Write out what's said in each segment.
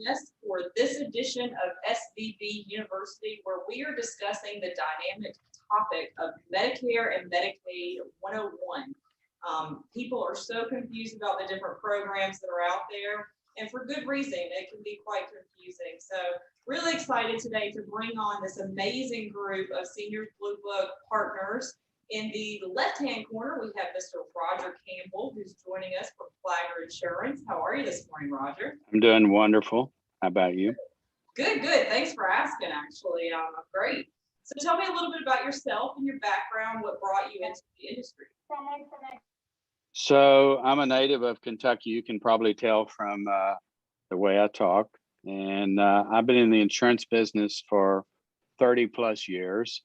us for this edition of SVB University, where we are discussing the dynamic topic of Medicare and Medicaid 101. People are so confused about the different programs that are out there, and for good reason. It can be quite confusing. So really excited today to bring on this amazing group of Seniors Blue Book partners. In the left-hand corner, we have Mr. Roger Campbell, who's joining us from Flagler Insurance. How are you this morning, Roger? I'm doing wonderful. How about you? Good, good. Thanks for asking, actually. I'm great. So tell me a little bit about yourself and your background, what brought you into the industry. So I'm a native of Kentucky. You can probably tell from the way I talk. And I've been in the insurance business for 30 plus years.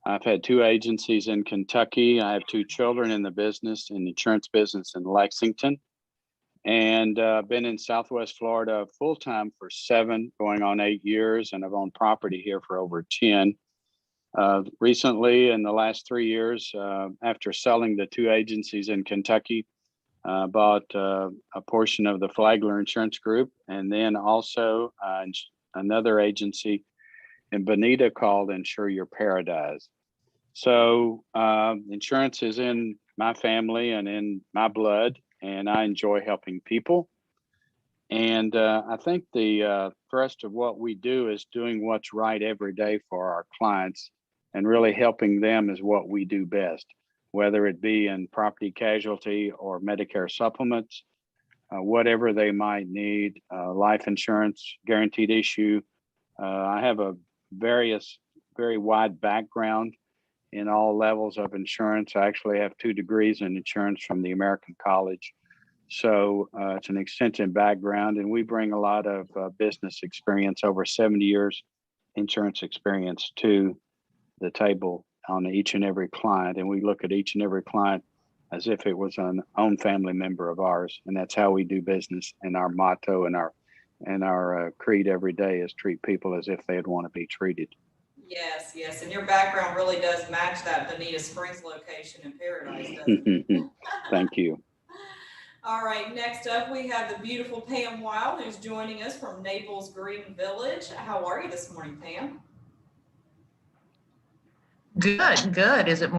I've had two agencies in Kentucky. I have two children in the business, in the insurance business in Lexington, and been in Southwest Florida full-time for 7, going on 8 years, and I've owned property here for over 10. Recently, in the last 3 years, after selling the two agencies in Kentucky, bought a portion of the Flagler Insurance Group, and then also another agency in Bonita called Insure Your Paradise. So insurance is in my family and in my blood, and I enjoy helping people. And I think the thrust of what we do is doing what's right every day for our clients, and really helping them is what we do best, whether it be in property casualty or Medicare supplements, whatever they might need, life insurance, guaranteed issue. I have a very wide background in all levels of insurance. I actually have 2 degrees in insurance from the American College. So it's an extensive background, and we bring a lot of business experience, over 70 years insurance experience, to the table on each and every client. And we look at each and every client as if it was an own family member of ours. And that's how we do business. And our motto and our creed every day is treat people as if they'd want to be treated. Yes, yes. And your background really does match that Bonita Springs location in Paradise, doesn't it? Thank you. All right, next up we have the beautiful Pam Wild, who's joining us from Naples Green Village. How are you this morning, Pam? Good, good. Is it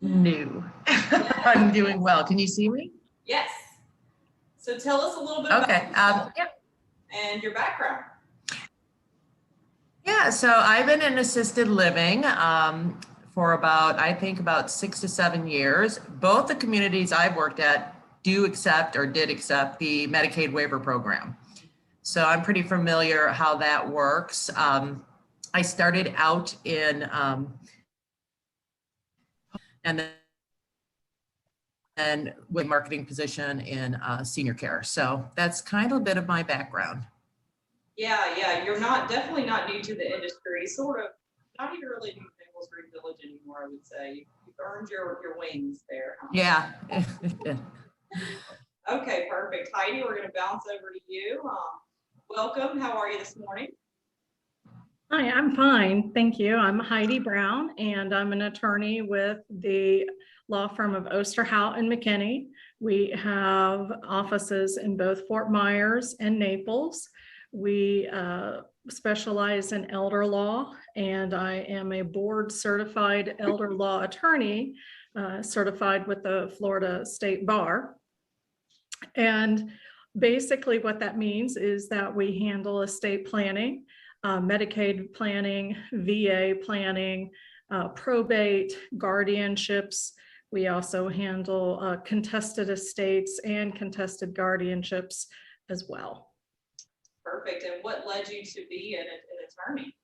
new? I'm doing well. Can you see me? Yes. So tell us a little bit about yourself and your background. Yeah, so I've been in assisted living for about 6 to 7 years. Both the communities I've worked at did accept the Medicaid waiver program. So I'm pretty familiar how that works. I started out in and with marketing position in senior care. So that's kind of a bit of my background. Yeah, you're definitely not new to the industry, sort of not even really new to Naples Green Village anymore, I would say. You've earned your wings there. Huh? Yeah. Okay, perfect. Heidi, we're going to bounce over to you. Welcome. How are you this morning? Hi, I'm fine. Thank you. I'm Heidi Brown, and I'm an attorney with the law firm of Osterhout and McKinney. We have offices in both Fort Myers and Naples. We specialize in elder law, and I am a board certified elder law attorney, certified with the Florida State Bar. And basically what that means is that we handle estate planning, Medicaid planning, VA planning, probate, guardianships. We also handle contested estates and contested guardianships as well. Perfect. And what led you to be an attorney?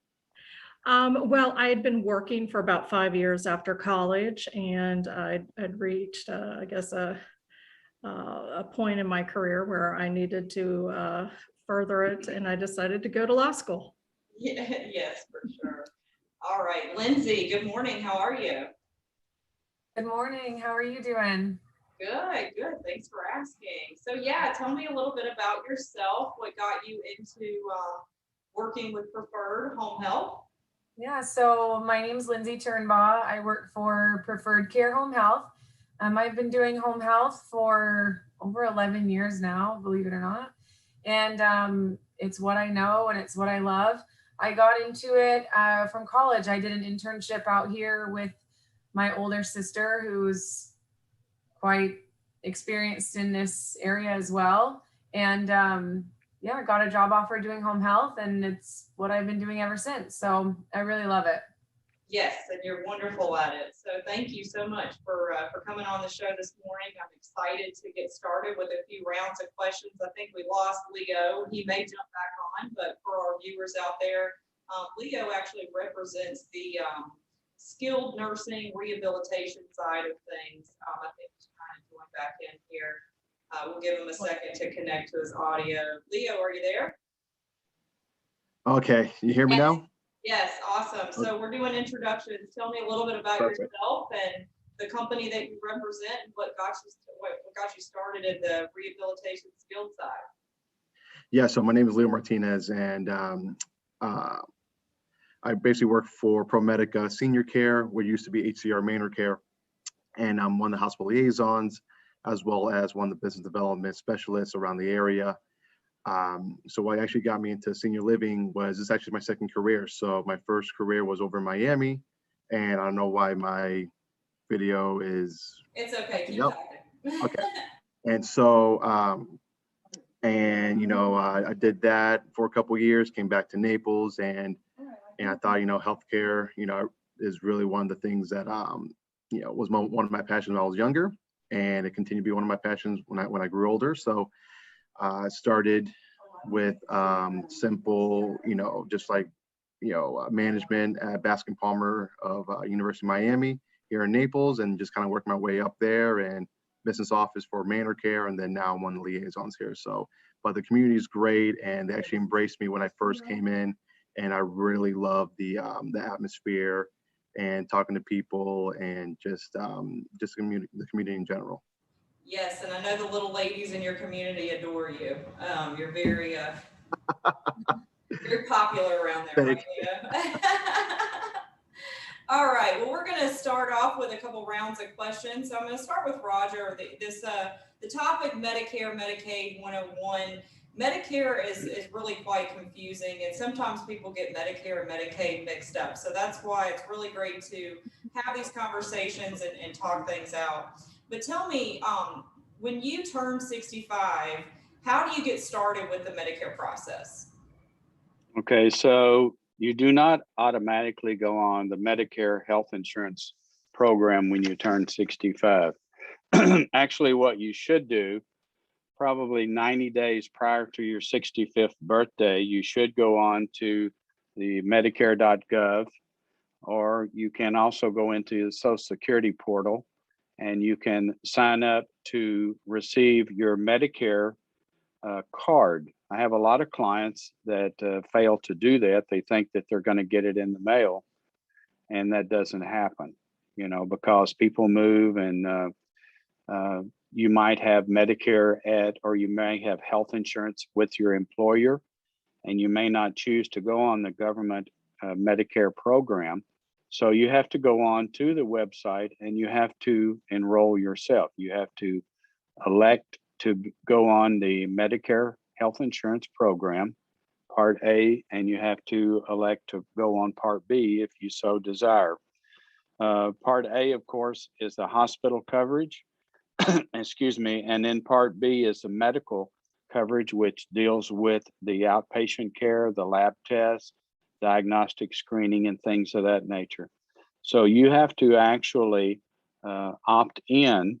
Well, I had been working for about 5 years after college, and I'd reached, I guess, a point in my career where I needed to further it, and I decided to go to law school. Yeah, yes, for sure. All right, Lindsey, good morning. How are you? Good morning. How are you doing? Good, good. Thanks for asking. So yeah, tell me a little bit about yourself. What got you into working with Preferred Home Health? Yeah, so my name's Lindsey Turnbaugh. I work for Preferred Care Home Health. I've been doing home health for over 11 years now, believe it or not. and it's what I know and it's what I love. I got into it from college. I did an internship out here with my older sister, who's quite experienced in this area as well. And yeah, I got a job offer doing home health, and it's what I've been doing ever since. So I really love it. Yes, and you're wonderful at it. So thank you so much for coming on the show this morning. I'm excited to get started with a few rounds of questions. I think we lost Leo. He may jump back on, but for our viewers out there, Leo actually represents the skilled nursing rehabilitation side of things. I think he's trying to join back in here. We'll give him a second to connect to his audio. Leo, are you there? Okay, you hear me now? Yes, awesome. So we're doing introductions. Tell me a little bit about Perfect. yourself and the company that you represent and what got you started in the rehabilitation skilled side. Yeah, so my name is Leo Martinez, and I basically work for ProMeida Senior Care, what used to be HCR Manor Care, and I'm one of the hospital liaisons, as well as one of the business development specialists around the area. So what actually got me into senior living was, this actually my second career. So my first career was over in Miami, and I don't know why my video is. It's okay. Keep Yep. talking. Okay. And so, I did that for a couple of years, came back to Naples, and I thought, healthcare, is really one of the things that, was one of my passions when I was younger, and it continued to be one of my passions when I grew older. So I started with simple, just like, management at Baskin Palmer of University of Miami here in Naples, and just kind of worked my way up there, and business office for Manor Care, and then now I'm one of the liaisons here. So, but the community is great, and they actually embraced me when I first came in, and I really love the atmosphere and talking to people, and just the community in general. Yes, and I know the little ladies in your community adore you. You're very, very popular around there, right, Leo? All right, well, we're going to start off with a couple rounds of questions. So I'm going to start with Roger. The topic Medicare, Medicaid 101. Medicare is really quite confusing, and sometimes people get Medicare and Medicaid mixed up. So that's why it's really great to have these conversations and talk things out. But tell me, when you turn 65, how do you get started with the Medicare process? Okay, so you do not automatically go on the Medicare health insurance program when you turn 65. Actually, what you should do, probably 90 days prior to your 65th birthday, you should go on to the Medicare.gov, or you can also go into the Social Security portal, and you can sign up to receive your Medicare card. I have a lot of clients that fail to do that. They think that they're going to get it in the mail, and that doesn't happen, because people move, and you might have Medicare or you may have health insurance with your employer, and you may not choose to go on the government Medicare program. So you have to go on to the website, and you have to enroll yourself. You have to elect to go on the Medicare health insurance program, Part A, and you have to elect to go on Part B if you so desire. Part A, of course, is the hospital coverage, excuse me, and then Part B is the medical coverage, which deals with the outpatient care, the lab tests, diagnostic screening, and things of that nature. So you have to actually opt in,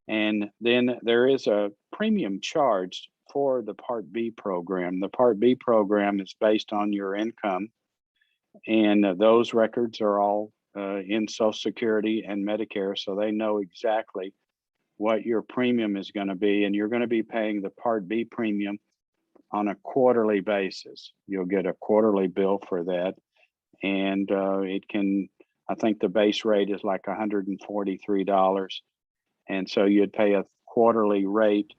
and then there is a premium charged for the Part B program. The Part B program is based on your income, and those records are all in Social Security and Medicare, so they know exactly what your premium is going to be, and you're going to be paying the Part B premium on a quarterly basis. You'll get a quarterly bill for that, and I think the base rate is like $143, and so you'd pay a quarterly rate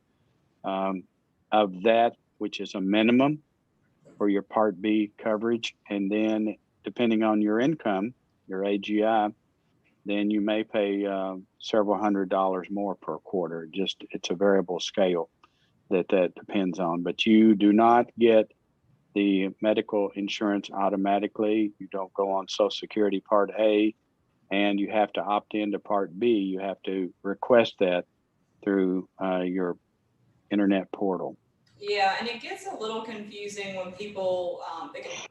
of that, which is a minimum for your Part B coverage, and then depending on your income, your AGI, then you may pay several $100s more per quarter. It's a variable scale. that depends on, but you do not get the medical insurance automatically. You don't go on Social Security Part A, and you have to opt into Part B. You have to request that through your internet portal. Yeah, and it gets a little confusing when people,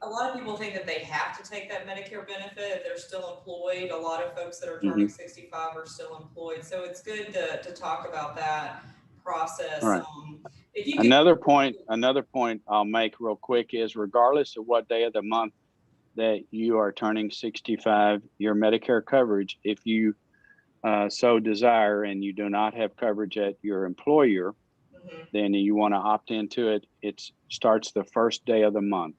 a lot of people think that they have to take that Medicare benefit if they're still employed. A lot of folks that are turning 65 are still employed. So it's good to talk about that process. All right. If you could, Another point I'll make real quick is, regardless of what day of the month that you are turning 65, your Medicare coverage, if you so desire and you do not have coverage at your employer, then you want to opt into it. It starts the first day of the month,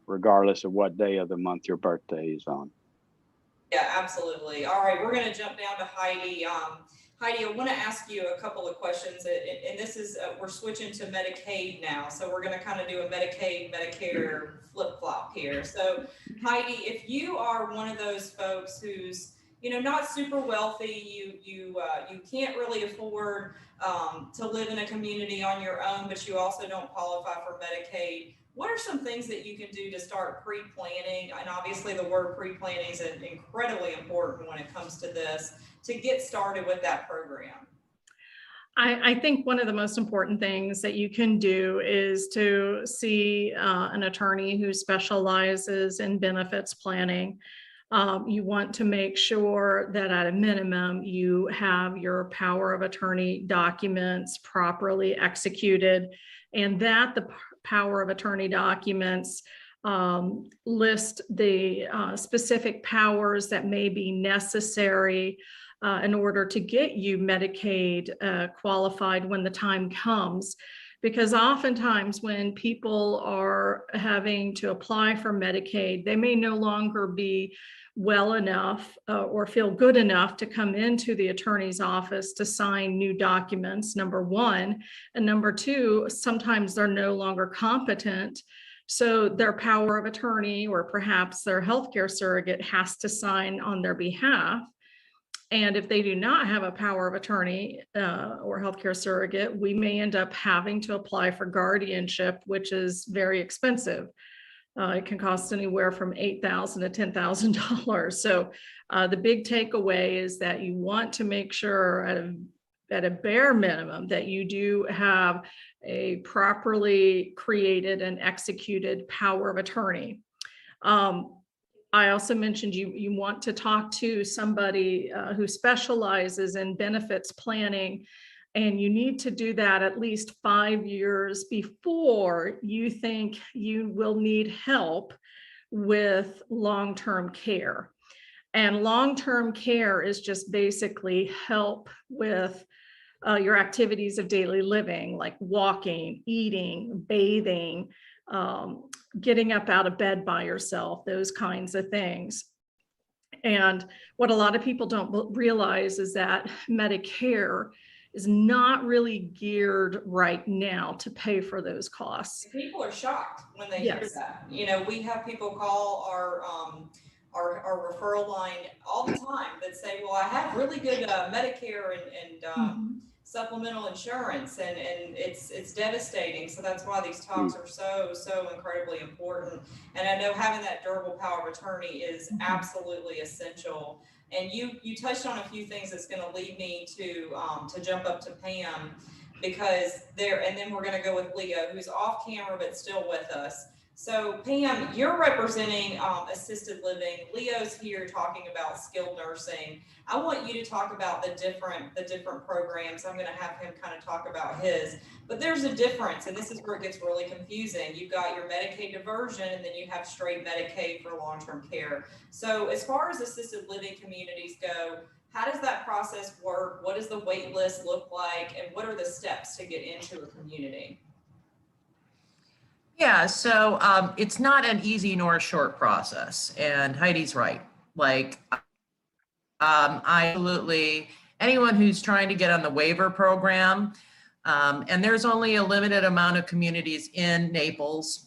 regardless of what day of the month your birthday is on. Yeah, absolutely. All right, we're going to jump down to Heidi. Heidi, I want to ask you a couple of questions, and this is, we're switching to Medicaid now. So we're going to kind of do a Medicaid, Medicare flip-flop here. So Heidi, if you are one of those folks who's, you know, not super wealthy, you can't really afford to live in a community on your own, but you also don't qualify for Medicaid, what are some things that you can do to start pre-planning? And obviously the word pre-planning is incredibly important when it comes to this, to get started with that program. I think one of the most important things that you can do is to see an attorney who specializes in benefits planning. You want to make sure that at a minimum, you have your power of attorney documents properly executed, and that the power of attorney documents list the specific powers that may be necessary in order to get you Medicaid qualified when the time comes. Because oftentimes when people are having to apply for Medicaid, they may no longer be well enough or feel good enough to come into the attorney's office to sign new documents, number one. And number two, sometimes they're no longer competent. So their power of attorney or perhaps their healthcare surrogate has to sign on their behalf. And if they do not have a power of attorney or healthcare surrogate, we may end up having to apply for guardianship, which is very expensive. It can cost anywhere from $8,000 to $10,000. So the big takeaway is that you want to make sure at a bare minimum that you do have a properly created and executed power of attorney. I also mentioned you want to talk to somebody who specializes in benefits planning, and you need to do that at least 5 years before you think you will need help with long-term care. And long-term care is just basically help with your activities of daily living, like walking, eating, bathing, getting up out of bed by yourself, those kinds of things. And what a lot of people don't realize is that Medicare is not really geared right now to pay for those costs. People are shocked when they hear that. You know, we have people call our referral line all the time that say, well, I have really good Medicare and supplemental insurance, and it's devastating. So that's why these talks are so incredibly important. And I know having that durable power of attorney is absolutely essential. And you touched on a few things that's going to lead me to jump up to Pam, because and then we're going to go with Leo, who's off camera but still with us. So Pam, you're representing assisted living. Leo's here talking about skilled nursing. I want you to talk about the different programs. I'm going to have him kind of talk about his, but there's a difference, and this is where it gets really confusing. You've got your Medicaid diversion, and then you have straight Medicaid for long-term care. So as far as assisted living communities go, how does that process work? What does the wait list look like? And what are the steps to get into a community? Yeah, so it's not an easy nor a short process, and Heidi's right. Like, I absolutely, anyone who's trying to get on the waiver program, and there's only a limited amount of communities in Naples,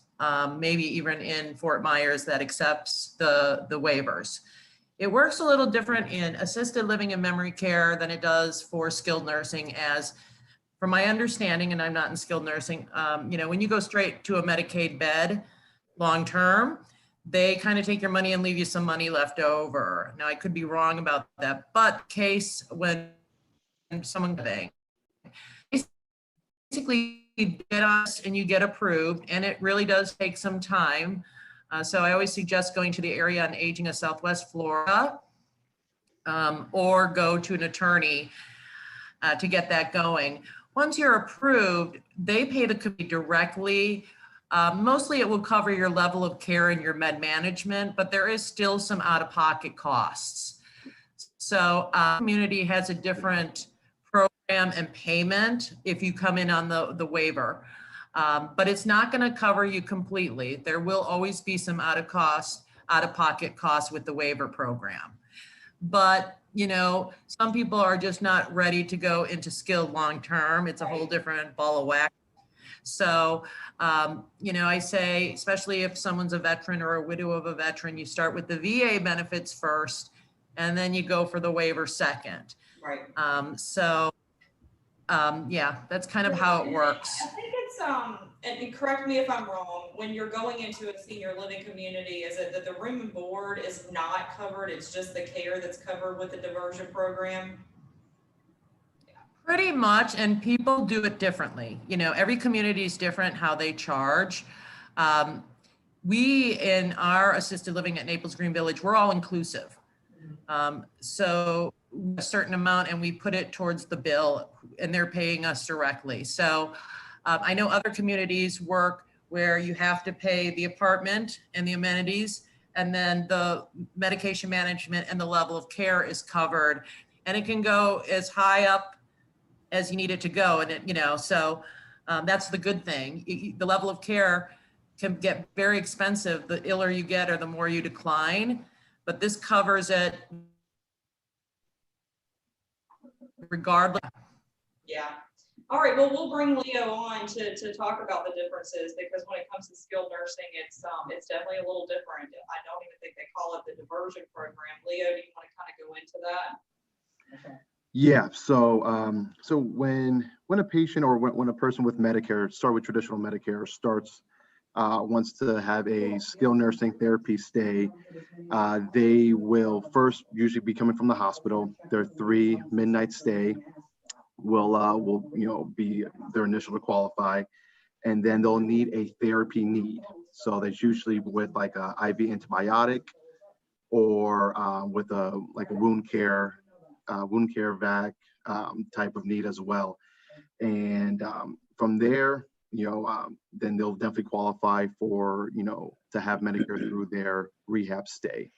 maybe even in Fort Myers, that accepts the waivers. It works a little different in assisted living and memory care than it does for skilled nursing, as from my understanding, and I'm not in skilled nursing, you know, when you go straight to a Medicaid bed long-term, they kind of take your money and leave you some money left over. Now, I could be wrong about that, but case when someone basically you get us and you get approved, and it really does take some time. So I always suggest going to the Area on Aging of Southwest Florida, or go to an attorney to get that going. Once you're approved, they pay the committee directly. Mostly it will cover your level of care and your med management, but there is still some out-of-pocket costs. So community has a different program and payment if you come in on the waiver, but it's not going to cover you completely. There will always be some out-of-pocket costs with the waiver program. But, you know, some people are just not ready to go into skilled long-term. It's a whole different ball of wax. So, you know, I say, especially if someone's a veteran or a widow of a veteran, you start with the VA benefits first, and then you go for the waiver second. Right. Yeah, that's kind of how it works. I think it's, and correct me if I'm wrong, when you're going into a senior living community, is it that the room and board is not covered? It's just the care that's covered with the diversion program? Pretty much, and people do it differently. You know, every community is different how they charge. We, in our assisted living at Naples Green Village, we're all inclusive. So a certain amount, and we put it towards the bill, and they're paying us directly. So I know other communities work where you have to pay the apartment and the amenities, and then the medication management and the level of care is covered, and it can go as high up as you need it to go. And it, you know, so that's the good thing. The level of care can get very expensive. The iller you get or the more you decline, but this covers it regardless. Yeah. All right. Well, we'll bring Leo on to talk about the differences, because when it comes to skilled nursing, it's definitely a little different. I don't even think they call it the diversion program. Leo, do you want to kind of go into that? Okay. Yeah. So when a patient or when a person with Medicare, start with traditional Medicare, wants to have a skilled nursing therapy stay, they will first usually be coming from the hospital. Their 3 midnight stay will be their initial to qualify, and then they'll need a therapy need. So that's usually with like a IV antibiotic, or with a wound care vac type of need as well. And from there, then they'll definitely qualify for, to have Medicare through their rehab stay.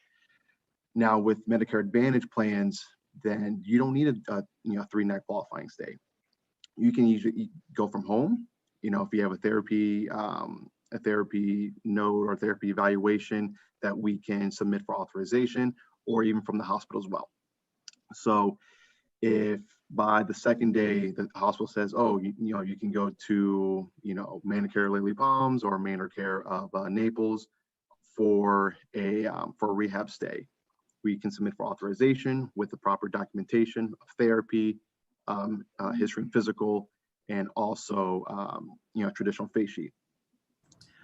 Now with Medicare Advantage plans, then you don't need a 3-night qualifying stay. You can usually go from home, if you have a therapy note or therapy evaluation that we can submit for authorization, or even from the hospital as well. So if by the second day the hospital says, oh, you can go to, Manicare Lily Palms or Manor Care of Naples for a rehab stay, we can submit for authorization with the proper documentation of therapy, history and physical, and also, traditional face sheet.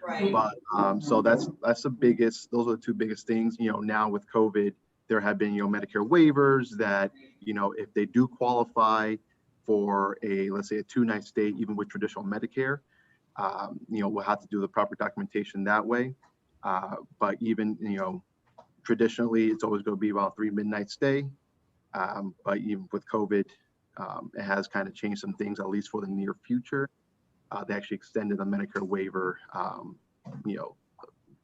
Right. But so that's the biggest, those are the 2 biggest things. Now with COVID, there have been, Medicare waivers that, if they do qualify for let's say a 2-night stay, even with traditional Medicare, we'll have to do the proper documentation that way. But even, traditionally, it's always going to be about 3 midnight stay. But even with COVID, it has kind of changed some things, at least for the near future. They actually extended the Medicare waiver,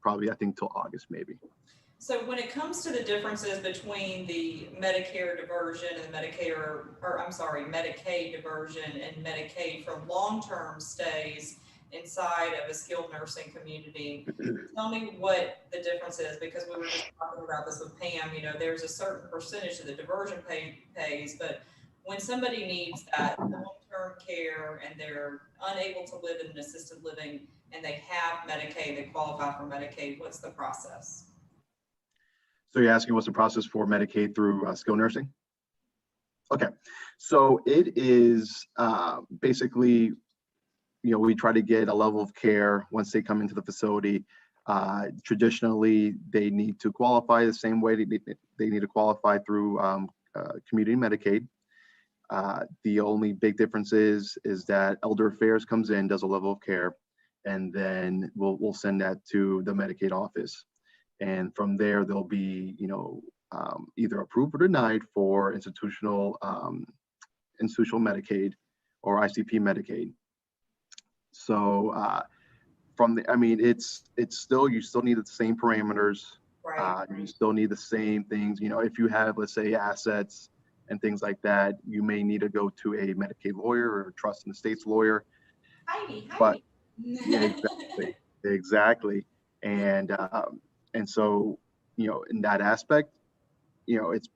probably I think till August maybe. So when it comes to the differences between the Medicare diversion and the Medicaid diversion and Medicaid for long-term stays inside of a skilled nursing community, tell me what the difference is, because we were just talking about this with Pam. There's a certain percentage that the diversion pays, but when somebody needs that long-term care and they're unable to live in an assisted living and they have Medicaid, they qualify for Medicaid, what's the process? So you're asking what's the process for Medicaid through skilled nursing? Okay, so it is basically, we try to get a level of care once they come into the facility. Traditionally, they need to qualify the same way they need to qualify through community Medicaid. The only big difference is that Elder Affairs comes in, does a level of care, and then we'll send that to the Medicaid office. And from there, they'll be, either approved or denied for institutional Medicaid or ICP Medicaid. So it's still, you still need the same parameters. Right. You still need the same things. If you have, let's say, assets and things like that, you may need to go to a Medicaid lawyer or a trust in the state's lawyer. Heidi. But yeah, exactly. And so, in that aspect, it's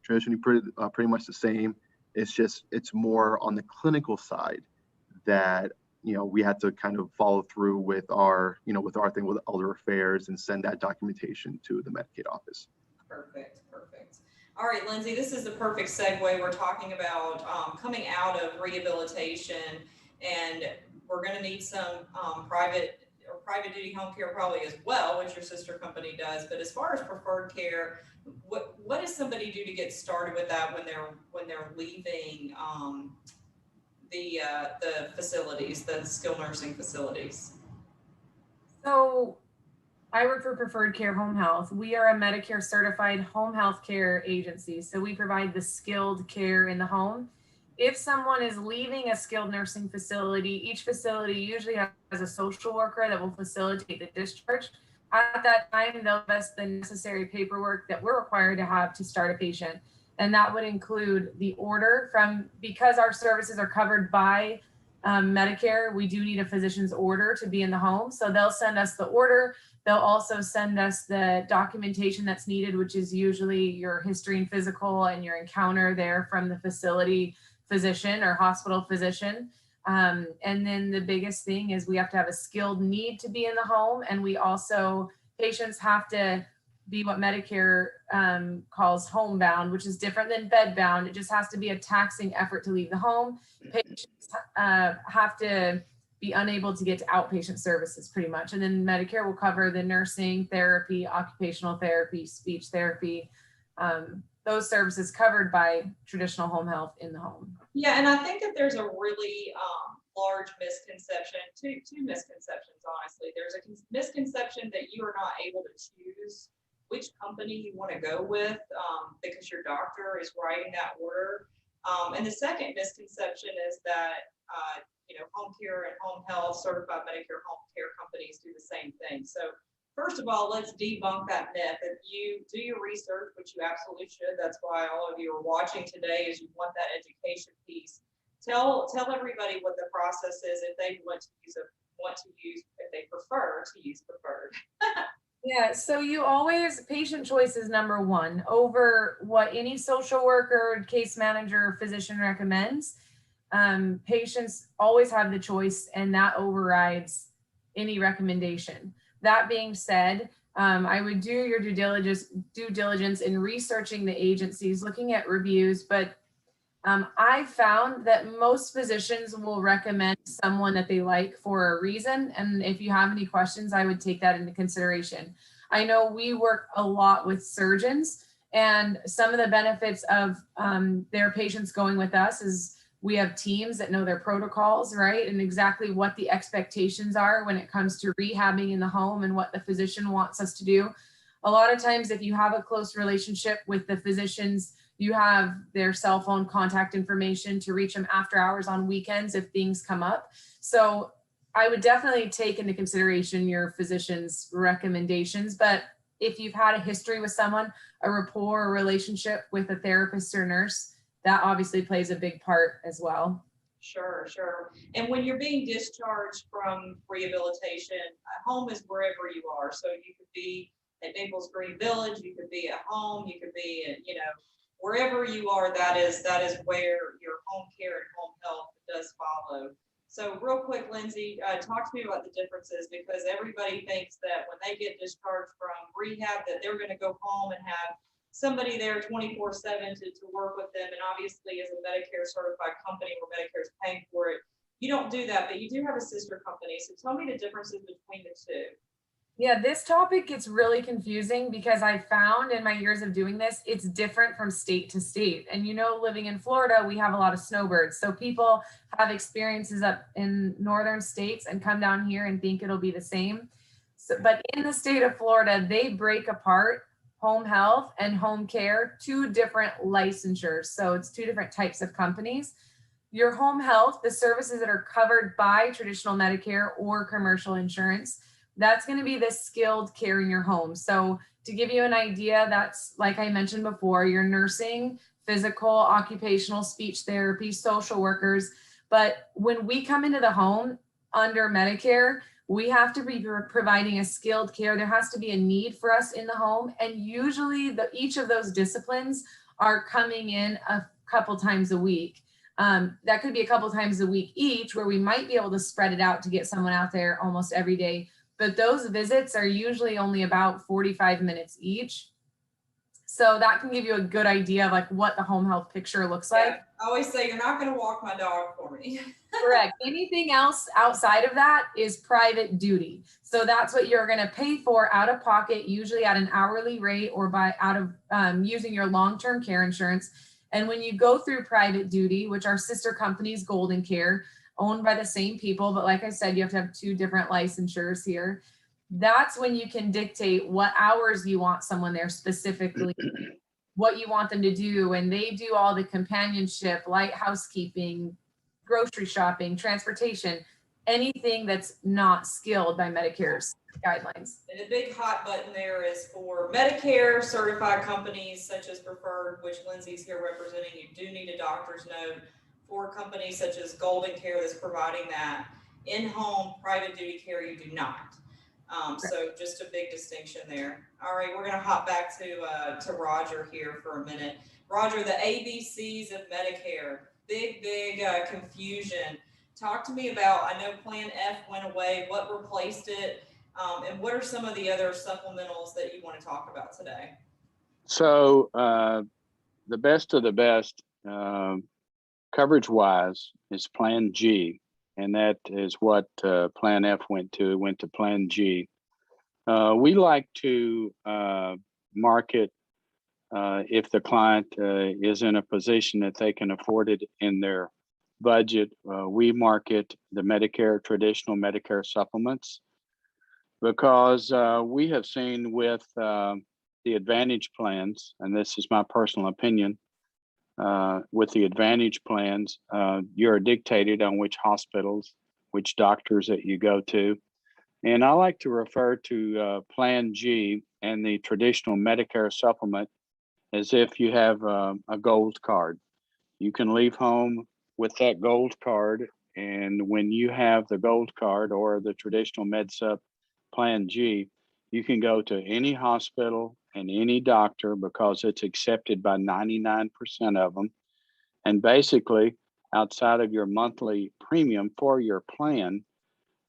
traditionally pretty much the same. It's more on the clinical side that, we had to kind of follow through with our thing with Elder Affairs and send that documentation to the Medicaid office. Perfect. All right, Lindsey, this is the perfect segue. We're talking about coming out of rehabilitation, and we're going to need some private duty home care probably as well, which your sister company does. But as far as preferred care, what does somebody do to get started with that when they're leaving the facilities, the skilled nursing facilities? So I work for Preferred Care Home Health. We are a Medicare certified home health care agency. So we provide the skilled care in the home. If someone is leaving a skilled nursing facility, each facility usually has a social worker that will facilitate the discharge. At that time, they'll give us the necessary paperwork that we're required to have to start a patient. And that would include the order because our services are covered by Medicare, we do need a physician's order to be in the home. So they'll send us the order. They'll also send us the documentation that's needed, which is usually your history and physical and your encounter there from the facility physician or hospital physician. And then the biggest thing is we have to have a skilled need to be in the home. And patients have to be what Medicare calls homebound, which is different than bedbound. It just has to be a taxing effort to leave the home. Patients have to be unable to get to outpatient services pretty much. And then Medicare will cover the nursing, therapy, occupational therapy, speech therapy, those services covered by traditional home health in the home. Yeah, and I think that there's a really large misconception, two misconceptions, honestly. There's a misconception that you are not able to choose which company you want to go with because your doctor is writing that order. And the second misconception is that home care and home health certified Medicare home care companies do the same thing. So first of all, let's debunk that myth. If you do your research, which you absolutely should, that's why all of you are watching today, is you want that education piece. Tell everybody what the process is if they if they prefer to use preferred. Yeah, so patient choice is number one over what any social worker, case manager, physician recommends. Patients always have the choice, and that overrides any recommendation. That being said, I would do your due diligence in researching the agencies, looking at reviews, but I found that most physicians will recommend someone that they like for a reason. And if you have any questions, I would take that into consideration. I know we work a lot with surgeons, and some of the benefits of their patients going with us is we have teams that know their protocols, right? And exactly what the expectations are when it comes to rehabbing in the home and what the physician wants us to do. A lot of times, if you have a close relationship with the physicians, you have their cell phone contact information to reach them after hours on weekends if things come up. So I would definitely take into consideration your physician's recommendations. But if you've had a history with someone, a rapport or relationship with a therapist or nurse, that obviously plays a big part as well. Sure. And when you're being discharged from rehabilitation, home is wherever you are. So you could be at Naples Green Village, you could be at home, you could be at, wherever you are, that is where your home care and home health does follow. So real quick, Lindsey, talk to me about the differences, because everybody thinks that when they get discharged from rehab that they're going to go home and have somebody there 24/7 to work with them. And obviously as a Medicare certified company where Medicare is paying for it, you don't do that, but you do have a sister company. So tell me the differences between the two. Yeah, this topic gets really confusing because I found in my years of doing this, it's different from state to state. And you know, living in Florida, we have a lot of snowbirds. So people have experiences up in northern states and come down here and think it'll be the same. So, but in the state of Florida, they break apart home health and home care, two different licensures. So it's two different types of companies. Your home health, the services that are covered by traditional Medicare or commercial insurance, that's going to be the skilled care in your home. So to give you an idea, that's like I mentioned before, your nursing, physical, occupational, speech therapy, social workers. But when we come into the home under Medicare, we have to be providing a skilled care. There has to be a need for us in the home. And usually each of those disciplines are coming in a couple times a week. That could be a couple times a week each, where we might be able to spread it out to get someone out there almost every day. But those visits are usually only about 45 minutes each. So that can give you a good idea of like what the home health picture looks like. I always say, you're not going to walk my dog for me. Correct. Anything else outside of that is private duty. So that's what you're going to pay for out of pocket, usually at an hourly rate or by out of using your long-term care insurance. And when you go through private duty, which our sister companies, Golden Care, owned by the same people, but like I said, you have to have two different licensures here. That's when you can dictate what hours you want someone there specifically, what you want them to do. And they do all the companionship, light housekeeping, grocery shopping, transportation, anything that's not skilled by Medicare's guidelines. And the big hot button there is for Medicare certified companies such as Preferred, which Lindsey's here representing. You do need a doctor's note. For companies such as Golden Care that's providing that in-home private duty care, you do not. So just a big distinction there. All right, we're going to hop back to Roger here for a minute. Roger, the ABCs of Medicare, big confusion. Talk to me about, I know Plan F went away, what replaced it, and what are some of the other supplementals that you want to talk about today? So the best of the best coverage wise is Plan G, and that is what Plan F went to. It went to Plan G. We like to market if the client is in a position that they can afford it in their budget. We market the Medicare, traditional Medicare supplements, because we have seen with the Advantage plans, and this is my personal opinion, with the Advantage plans, you're dictated on which hospitals, which doctors that you go to. And I like to refer to Plan G and the traditional Medicare supplement as if you have a gold card. You can leave home with that gold card. And when you have the gold card or the traditional MedSup Plan G, you can go to any hospital and any doctor because it's accepted by 99% of them. And basically, outside of your monthly premium for your plan,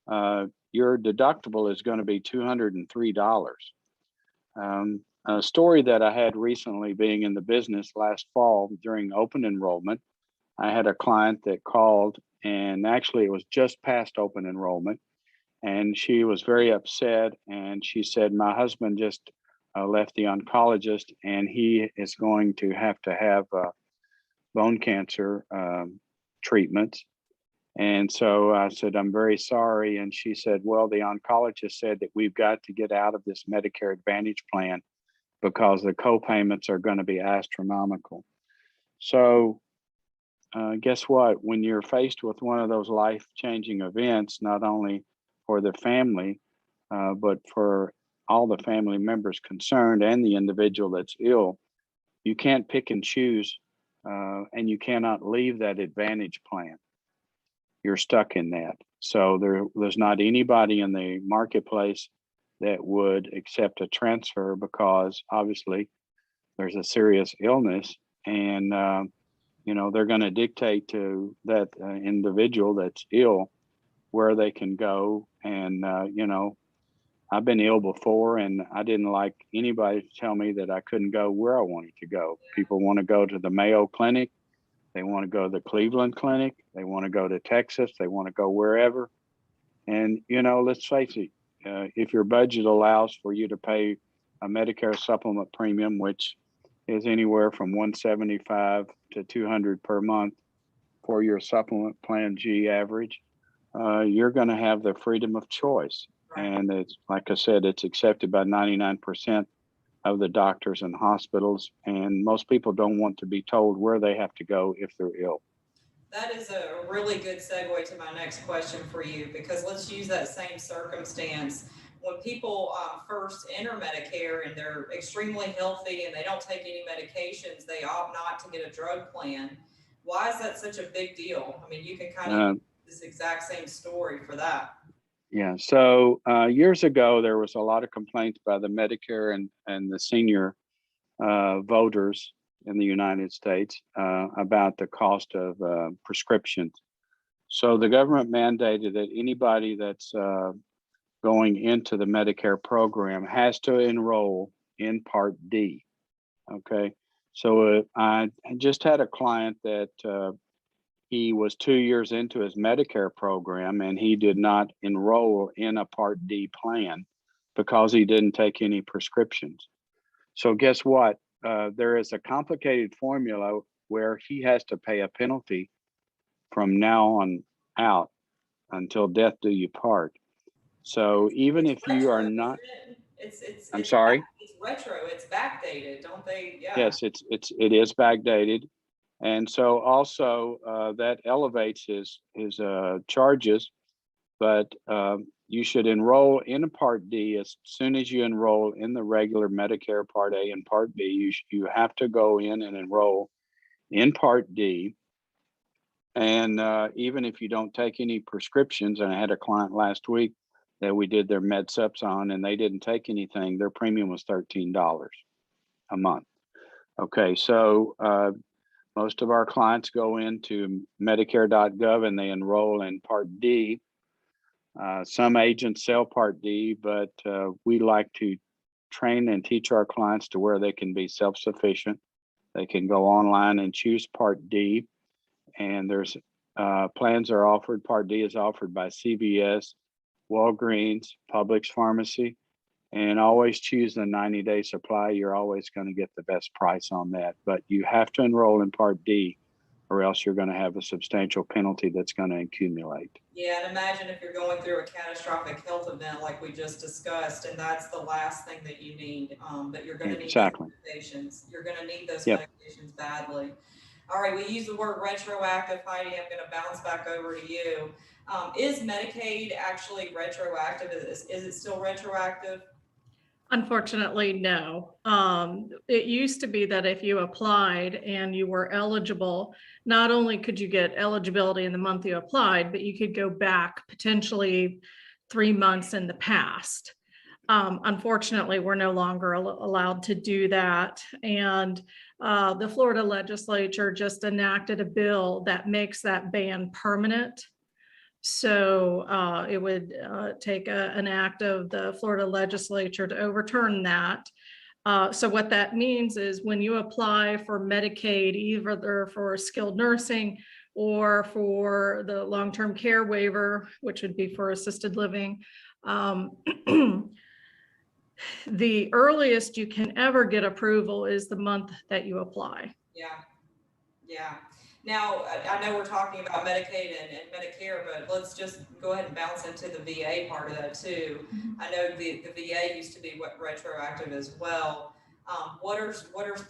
your deductible is going to be $203. A story that I had recently, being in the business last fall during open enrollment, I had a client that called, and actually it was just past open enrollment, and she was very upset, and she said, my husband just left the oncologist and he is going to have bone cancer treatments. And so I said, I'm very sorry. And she said, well, the oncologist said that we've got to get out of this Medicare Advantage plan because the co-payments are going to be astronomical. So guess what? When you're faced with one of those life-changing events, not only for the family, but for all the family members concerned and the individual that's ill, you can't pick and choose, and you cannot leave that Advantage plan. You're stuck in that. So there's not anybody in the marketplace that would accept a transfer because obviously there's a serious illness, and they're going to dictate to that individual that's ill where they can go. And I've been ill before, and I didn't like anybody to tell me that I couldn't go where I wanted to go. People want to go to the Mayo Clinic. They want to go to the Cleveland Clinic. They want to go to Texas. They want to go wherever. And, you know, let's face it, if your budget allows for you to pay a Medicare supplement premium, which is anywhere from $175 to $200 per month for your supplement plan G average, you're going to have the freedom of choice. Right. And it's, like I said, it's accepted by 99% of the doctors and hospitals. And most people don't want to be told where they have to go if they're ill. That is a really good segue to my next question for you, because let's use that same circumstance. When people first enter Medicare and they're extremely healthy and they don't take any medications, they opt not to get a drug plan. Why is that such a big deal? I mean, you can kind of this exact same story for that. Yeah. So years ago, there was a lot of complaints by the Medicare and the senior voters in the United States about the cost of prescriptions. So the government mandated that anybody that's going into the Medicare program has to enroll in Part D. Okay. So I just had a client that he was 2 years into his Medicare program and he did not enroll in a Part D plan because he didn't take any prescriptions. So guess what? There is a complicated formula where he has to pay a penalty from now on out until death do you part. So even if you are not, I'm sorry. It's retro. It's backdated, don't they? Yeah. Yes, it is backdated, and so also that elevates his charges. But you should enroll in a Part D as soon as you enroll in the regular Medicare Part A and Part B. You have to go in and enroll in Part D. And even if you don't take any prescriptions, and I had a client last week that we did their med sups on and they didn't take anything, their premium was $13 a month. Okay, so most of our clients go into Medicare.gov and they enroll in Part D. Some agents sell Part D, but we like to train and teach our clients to where they can be self-sufficient. They can go online and choose Part D, and there's plans are offered. Part D is offered by CVS, Walgreens, Publix Pharmacy, and always choose the 90-day supply. You're always going to get the best price on that, but you have to enroll in Part D or else you're going to have a substantial penalty that's going to accumulate. Yeah, and imagine if you're going through a catastrophic health event like we just discussed, and that's the last thing that you need, that you're going to need Exactly. medications. You're going to need those Yep. medications badly. All right, we use the word retroactive. Heidi, I'm going to bounce back over to you. Is Medicaid actually retroactive? Is it still retroactive? Unfortunately, no. It used to be that if you applied and you were eligible, not only could you get eligibility in the month you applied, but you could go back potentially 3 months in the past. Unfortunately, we're no longer allowed to do that. And the Florida legislature just enacted a bill that makes that ban permanent. So it would take an act of the Florida legislature to overturn that. So what that means is when you apply for Medicaid, either for skilled nursing or for the long-term care waiver, which would be for assisted living, the earliest you can ever get approval is the month that you apply. Yeah, yeah. Now, I know we're talking about Medicaid and Medicare, but let's just go ahead and bounce into the VA part of that too. I know the VA used to be retroactive as well. What are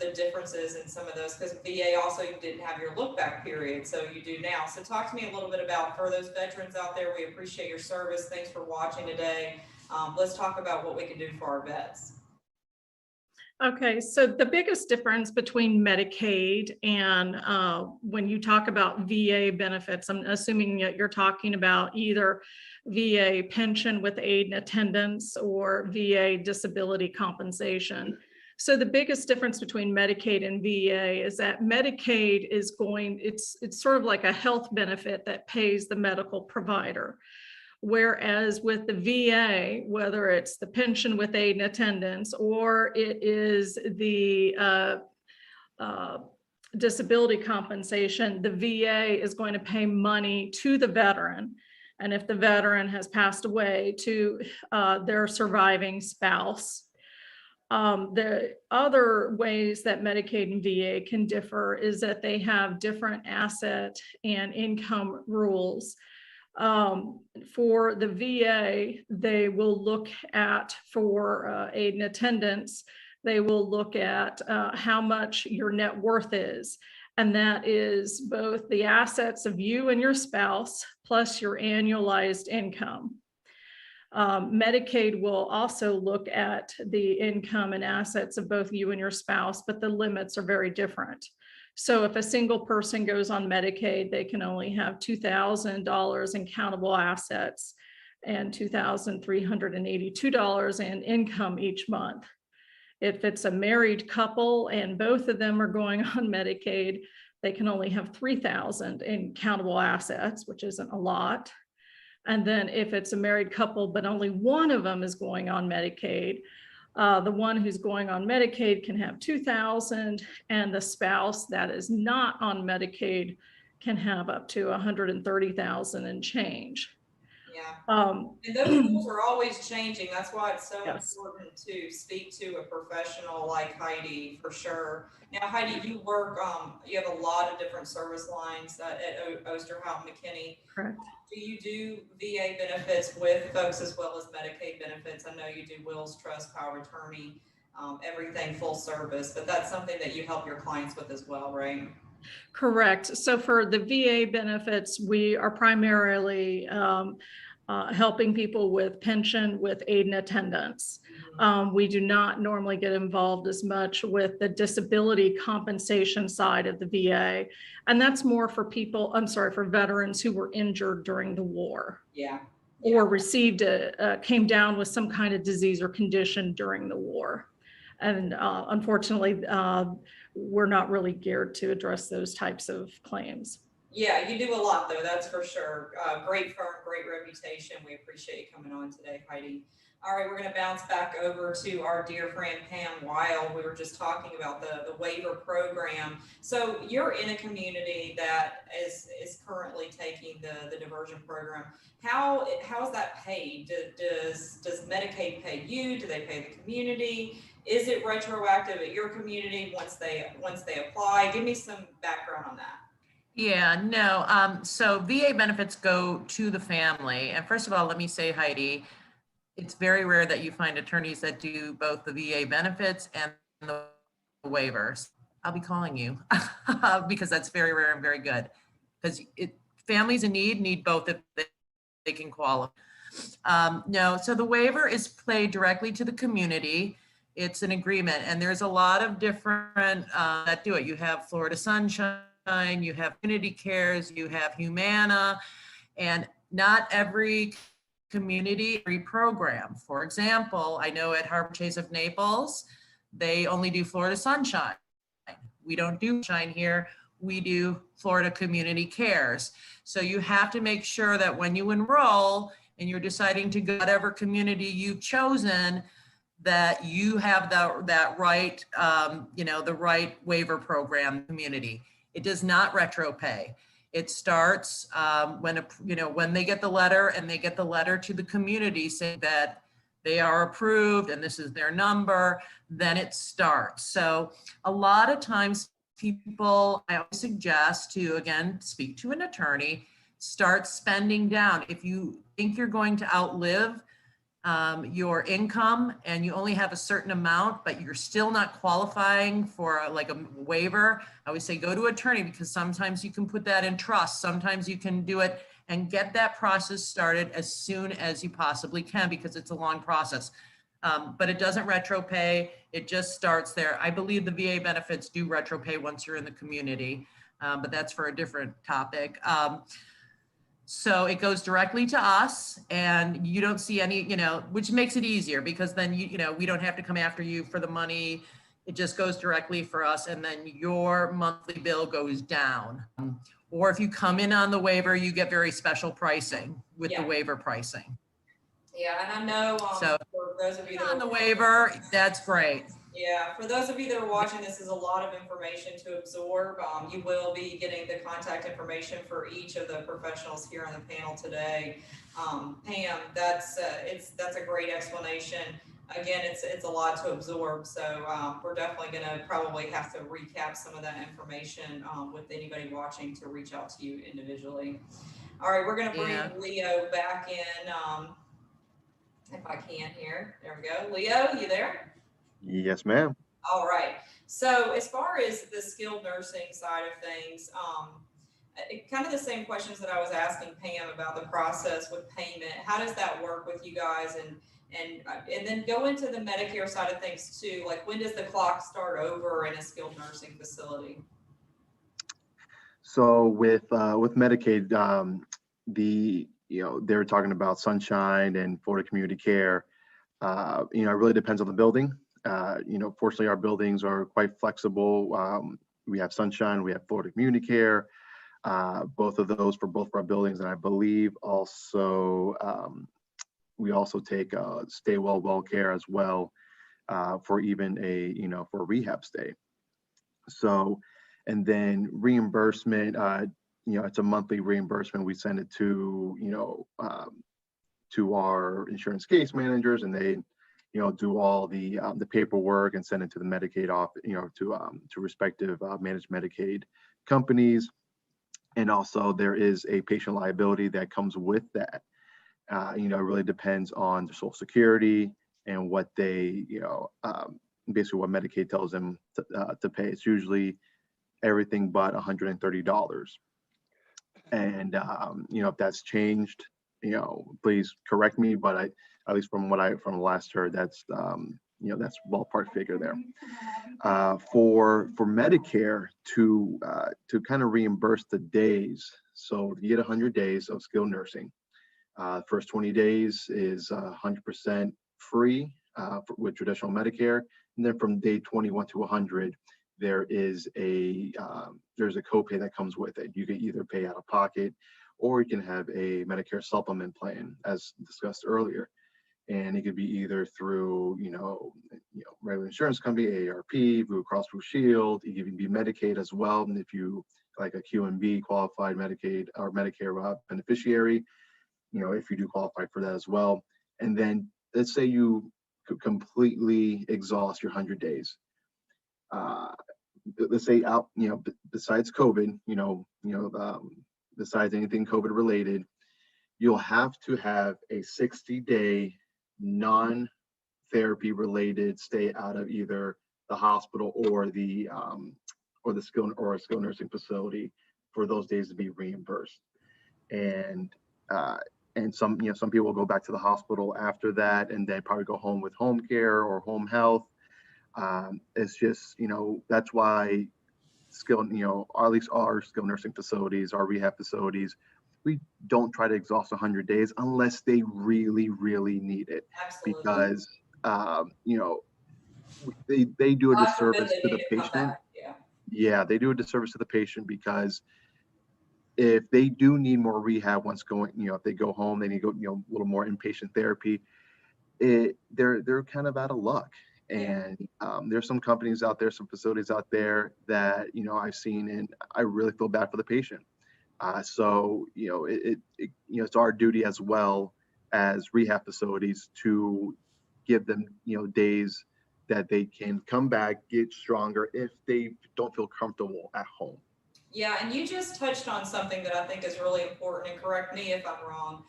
the differences in some of those? Because VA also didn't have your look back period, so you do now. So talk to me a little bit about, for those veterans out there, we appreciate your service. Thanks for watching today. Let's talk about what we can do for our vets. Okay, so the biggest difference between Medicaid and when you talk about VA benefits, I'm assuming that you're talking about either VA pension with aid and attendance or VA disability compensation. So the biggest difference between Medicaid and VA is that Medicaid is it's sort of like a health benefit that pays the medical provider. Whereas with the VA, whether it's the pension with aid and attendance, or it is the disability compensation, the VA is going to pay money to the veteran. And if the veteran has passed away, to their surviving spouse. The other ways that Medicaid and VA can differ is that they have different asset and income rules. For the VA, they will look at, for aid and attendance, they will look at how much your net worth is. And that is both the assets of you and your spouse plus your annualized income. Medicaid will also look at the income and assets of both you and your spouse, but the limits are very different. So if a single person goes on Medicaid, they can only have $2,000 in countable assets and $2,382 in income each month. If it's a married couple and both of them are going on Medicaid, they can only have $3,000 in countable assets, which isn't a lot. And then if it's a married couple, but only one of them is going on Medicaid, the one who's going on Medicaid can have $2,000, and the spouse that is not on Medicaid can have up to $130,000 and change. Yeah. And those rules are always changing. That's why it's so Yes. important to speak to a professional like Heidi, for sure. Now, Heidi, you work, you have a lot of different service lines at Osterhout and McKinney. Correct. Do you do VA benefits with folks as well as Medicaid benefits? I know you do wills, trust, power of attorney, everything full service, but that's something that you help your clients with as well, right? Correct. So for the VA benefits, we are primarily helping people with pension with aid and attendance. We do not normally get involved as much with the disability compensation side of the VA. And that's more for people, for veterans who were injured during the war. Yeah. Or received came down with some kind of disease or condition during the war. And unfortunately, we're not really geared to address those types of claims. Yeah, you do a lot though, that's for sure. Great firm, great reputation. We appreciate you coming on today, Heidi. All right, we're going to bounce back over to our dear friend Pam Weil. We were just talking about the waiver program. So you're in a community that is currently taking the diversion program. How is that paid? Does Medicaid pay you? Do they pay the community? Is it retroactive at your community once they apply? Give me some background on that. Yeah, no. So VA benefits go to the family. And first of all, let me say, Heidi, it's very rare that you find attorneys that do both the VA benefits and the waivers. I'll be calling you because that's very rare and very good, because families in need both if they can qualify. No, so the waiver is paid directly to the community. It's an agreement, and there's a lot of different that do it. You have Florida Sunshine, you have Community Cares, you have Humana, and not every community, every program. For example, I know at Harbor Chase of Naples, they only do Florida Sunshine. We don't do Shine here. We do Florida Community Cares. So you have to make sure that when you enroll and you're deciding to go whatever community you've chosen, that you have that right, the right waiver program community. It does not retro pay. It starts when they get the letter, and they get the letter to the community saying that they are approved and this is their number, then it starts. So a lot of times people, I always suggest to, again, speak to an attorney, start spending down. If you think you're going to outlive your income and you only have a certain amount, but you're still not qualifying for a waiver, I always say go to an attorney, because sometimes you can put that in trust. Sometimes you can do it and get that process started as soon as you possibly can, because it's a long process. But it doesn't retro pay. It just starts there. I believe the VA benefits do retro pay once you're in the community, but that's for a different topic. So it goes directly to us, and you don't see any, which makes it easier, because then, we don't have to come after you for the money. It just goes directly for us, and then your monthly bill goes down. Or if you come in on the waiver, you get very special pricing with the Yeah. waiver pricing. Yeah, and I know, So for those of you that on are the waiver, that's great. yeah, for those of you that are watching, this is a lot of information to absorb. You will be getting the contact information for each of the professionals here on the panel today. Pam, that's a great explanation. Again, it's a lot to absorb, so we're definitely going to probably have to recap some of that information with anybody watching to reach out to you individually. All right, we're going to bring Leo back in, if I can here. There we go. Leo, you there? Yes, ma'am. All right. So as far as the skilled nursing side of things, kind of the same questions that I was asking Pam about the process with payment. How does that work with you guys? And then go into the Medicare side of things too. Like, when does the clock start over in a skilled nursing facility? So with Medicaid, they were talking about Sunshine and Florida Community Care. It really depends on the building. Fortunately, our buildings are quite flexible. We have Sunshine, we have Florida Community Care, both of those for both of our buildings. And I believe also, we also take Stay Well Care as well, for even for a rehab stay. So, and then reimbursement, it's a monthly reimbursement. We send it to our insurance case managers, and they do all the paperwork and send it to the Medicaid office, to respective managed Medicaid companies. And also there is a patient liability that comes with that. It really depends on the Social Security and what they, basically what Medicaid tells them to pay. It's usually everything but $130. And, if that's changed, please correct me, but at least from from last heard, that's that's ballpark figure there. For Medicare to kind of reimburse the days, so you get 100 days of skilled nursing. First 20 days is 100% free with traditional Medicare, and then from day 21 to 100, there's a copay that comes with it. You can either pay out of pocket, or you can have a Medicare supplement plan, as discussed earlier. And it could be either through, regular insurance company, AARP, Blue Cross Blue Shield. It can even be Medicaid as well. And if you like a QMB, qualified Medicaid or Medicare beneficiary, if you do qualify for that as well. And then let's say you could completely exhaust your 100 days. Let's say out, besides COVID, besides anything COVID related, you'll have to have a 60-day non-therapy related stay out of either the hospital or the skilled nursing facility for those days to be reimbursed. And some people will go back to the hospital after that, and then probably go home with home care or home health. It's just, that's why at least our skilled nursing facilities, our rehab facilities, we don't try to exhaust 100 days unless they really, really need it. Absolutely. Because, they do a disservice to the patient. Yeah, they do a disservice to the patient, because if they do need more rehab once going, if they go home, they need to go, a little more inpatient therapy. They're kind of out of luck. And there's some companies out there, some facilities out there that, I've seen, and I really feel bad for the patient. So, it's our duty as well as rehab facilities to give them, days that they can come back, get stronger if they don't feel comfortable at home. Yeah, and you just touched on something that I think is really important, and correct me if I'm wrong.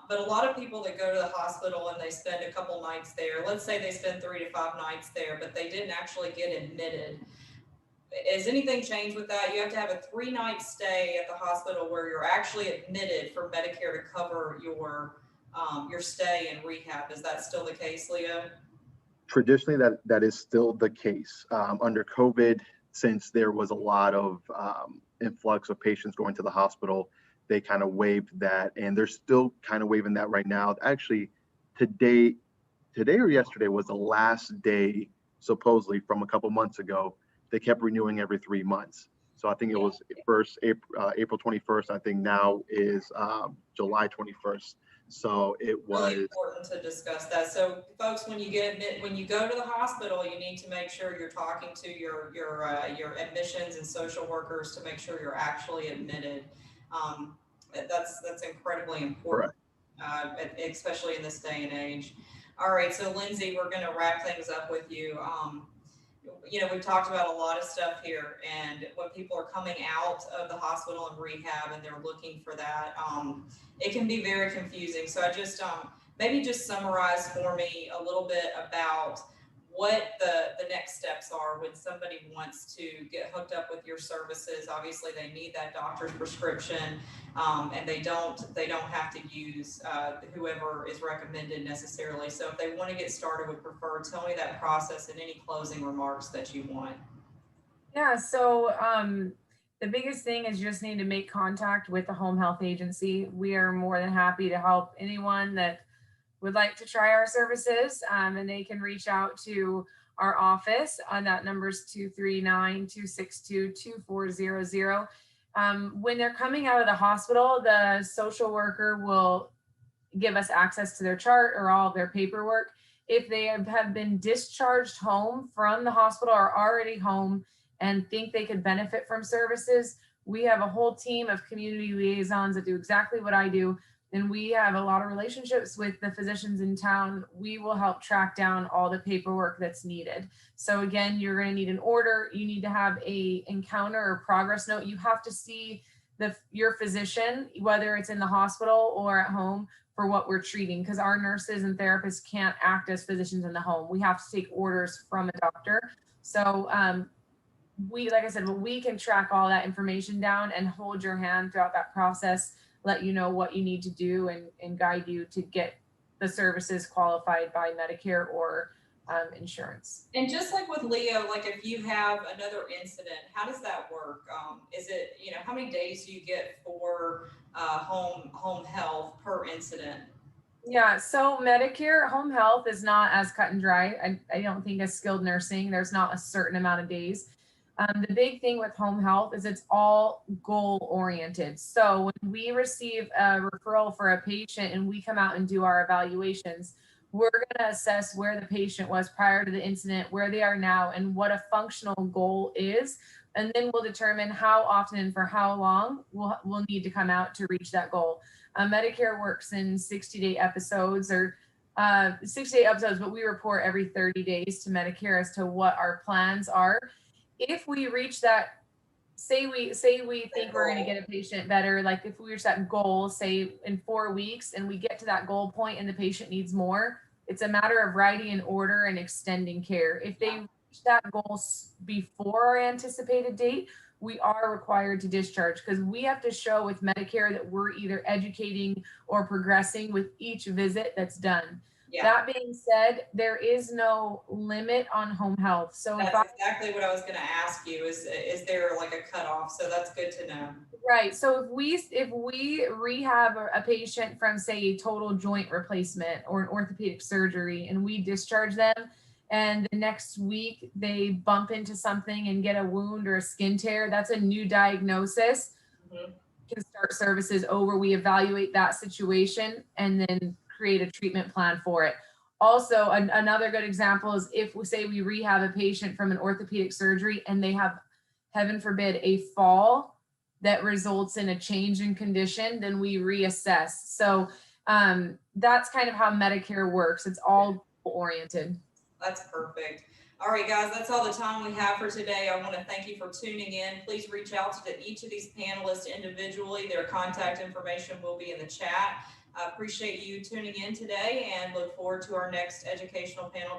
But a lot of people that go to the hospital and they spend a couple nights there, let's say they spend 3 to 5 nights there, but they didn't actually get admitted. Has anything changed with that? You have to have a 3-night stay at the hospital where you're actually admitted for Medicare to cover your stay in rehab. Is that still the case, Leo? Traditionally, that is still the case. Under COVID, since there was a lot of influx of patients going to the hospital, they kind of waived that, and they're still kind of waiving that right now. Actually, today or yesterday was the last day supposedly from a couple months ago, they kept renewing every 3 months. So I think it was first April 21st. I think now is July 21st. So it was really important to discuss that. So folks, when you go to the hospital, you need to make sure you're talking to your admissions and social workers to make sure you're actually admitted. That's incredibly important, especially in this day and age. All right, so Lindsey, we're going to wrap things up with you. We've talked about a lot of stuff here, and when people are coming out of the hospital and rehab and they're looking for that, it can be very confusing. So I just maybe just summarize for me a little bit about what the next steps are when somebody wants to get hooked up with your services. Obviously, they need that doctor's prescription, and they don't have to use whoever is recommended necessarily. So if they want to get started with Preferred, tell me that process and any closing remarks that you want. Yeah, so the biggest thing is you just need to make contact with the home health agency. We are more than happy to help anyone that would like to try our services, and they can reach out to our office. That number is 239-262-2400. When they're coming out of the hospital, the social worker will give us access to their chart or all of their paperwork. If they have been discharged home from the hospital or already home and think they could benefit from services, we have a whole team of community liaisons that do exactly what I do. And we have a lot of relationships with the physicians in town. We will help track down all the paperwork that's needed. So again, you're going to need an order. You need to have a encounter or progress note. You have to see your physician, whether it's in the hospital or at home, for what we're treating, because our nurses and therapists can't act as physicians in the home. We have to take orders from a doctor. So like I said, we can track all that information down and hold your hand throughout that process, let you know what you need to do, and guide you to get the services qualified by Medicare or insurance. And just like with Leo, like if you have another incident, how does that work? Is it, how many days do you get for home health per incident? Yeah, so Medicare home health is not as cut and dry. I don't think as skilled nursing, there's not a certain amount of days. The big thing with home health is it's all goal oriented. So when we receive a referral for a patient and we come out and do our evaluations, we're going to assess where the patient was prior to the incident, where they are now, and what a functional goal is. And then we'll determine how often and for how long we'll need to come out to reach that goal. Medicare works in 60-day episodes or 60-day episodes, but we report every 30 days to Medicare as to what our plans are. If we reach that, say we think we're going to get a patient better, like if we reach that goal, say in 4 weeks, and we get to that goal point and the patient needs more, it's a matter of writing an order and extending care. If they reach that goal before our anticipated date, we are required to discharge, because we have to show with Medicare that we're either educating or progressing with each visit that's done. Yeah. That being said, there is no limit on home health. So that's exactly what I was going to ask you. Is there like a cutoff? So that's good to know. Right. So if we rehab a patient from, say, a total joint replacement or an orthopedic surgery, and we discharge them, and the next week they bump into something and get a wound or a skin tear, that's a new diagnosis. Mm-hmm. We can start services over. We evaluate that situation and then create a treatment plan for it. Also, another good example is if we say we rehab a patient from an orthopedic surgery and they have, heaven forbid, a fall that results in a change in condition, then we reassess. So that's kind of how Medicare works. It's all oriented. That's perfect. All right, guys, that's all the time we have for today. I want to thank you for tuning in. Please reach out to each of these panelists individually. Their contact information will be in the chat. I appreciate you tuning in today and look forward to our next educational panel